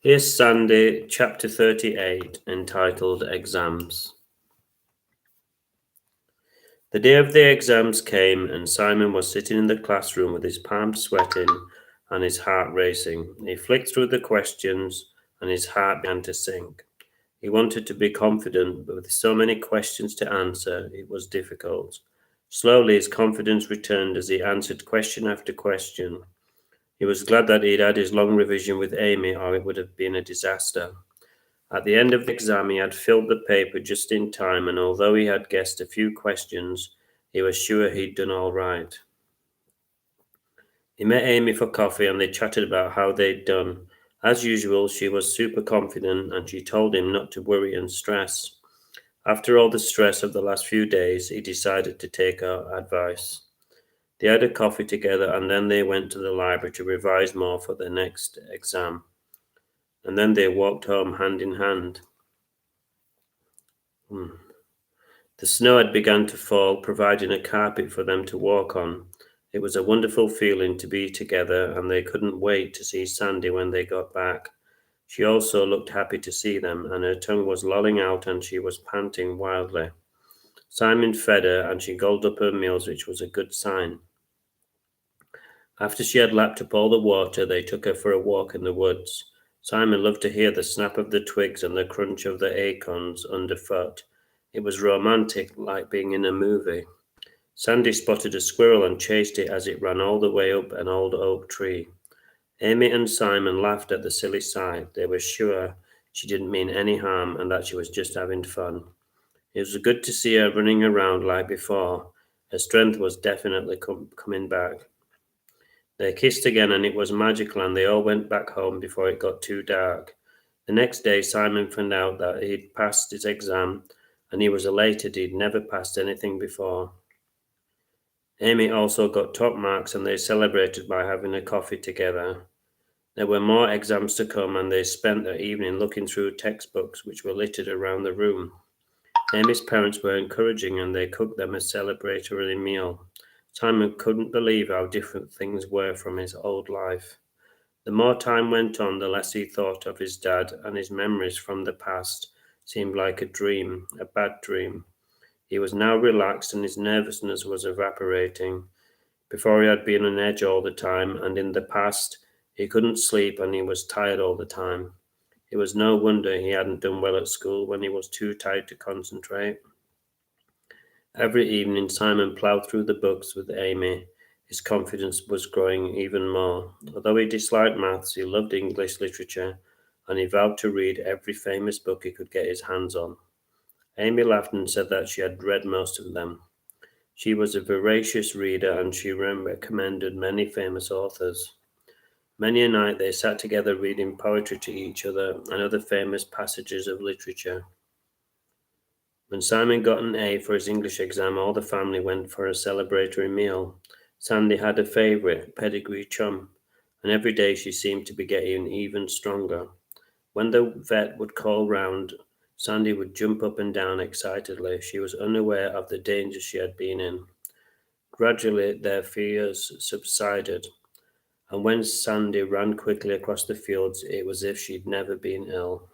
Here's Sandy, chapter 38, entitled Exams. The day of the exams came, and Simon was sitting in the classroom with his palms sweating and his heart racing. He flicked through the questions, and his heart began to sink. He wanted to be confident, but with so many questions to answer, it was difficult. Slowly, his confidence returned as he answered question after question. He was glad that he'd had his long revision with Amy, or it would have been a disaster. At the end of the exam, he had filled the paper just in time, and although he had guessed a few questions, he was sure he'd done all right. He met Amy for coffee and they chatted about how they'd done. As usual, she was super confident and she told him not to worry and stress. After all the stress of the last few days, he decided to take her advice. They had a coffee together and then they went to the library to revise more for the next exam. And then they walked home hand in hand. The snow had begun to fall, providing a carpet for them to walk on. It was a wonderful feeling to be together, and they couldn't wait to see Sandy when they got back. She also looked happy to see them, and her tongue was lolling out and she was panting wildly. Simon fed her, and she gobbled up her meals, which was a good sign. After she had lapped up all the water, they took her for a walk in the woods. Simon loved to hear the snap of the twigs and the crunch of the acorns underfoot. It was romantic, like being in a movie. Sandy spotted a squirrel and chased it as it ran all the way up an old oak tree. Amy and Simon laughed at the silly sight. They were sure she didn't mean any harm and that she was just having fun. It was good to see her running around like before. Her strength was definitely coming back. They kissed again and it was magical, and they all went back home before it got too dark. The next day, Simon found out that he'd passed his exam and he was elated. He'd never passed anything before. Amy also got top marks and they celebrated by having a coffee together. There were more exams to come and they spent their evening looking through textbooks which were littered around the room. Amy's parents were encouraging and they cooked them a celebratory meal. Simon couldn't believe how different things were from his old life. The more time went on, the less he thought of his dad, and his memories from the past seemed like a dream, a bad dream. He was now relaxed and his nervousness was evaporating. Before he had been on edge all the time, and in the past he couldn't sleep and he was tired all the time. It was no wonder he hadn't done well at school when he was too tired to concentrate. Every evening Simon ploughed through the books with Amy. His confidence was growing even more. Although he disliked maths, he loved English literature, and he vowed to read every famous book he could get his hands on. Amy laughed and said that she had read most of them. She was a voracious reader and she recommended many famous authors. Many a night they sat together reading poetry to each other and other famous passages of literature. When Simon got an A for his English exam, all the family went for a celebratory meal. Sandy had a favourite, pedigree chum, and every day she seemed to be getting even stronger. When the vet would call round, Sandy would jump up and down excitedly. She was unaware of the danger she had been in. Gradually, their fears subsided, and when Sandy ran quickly across the fields, it was as if she'd never been ill.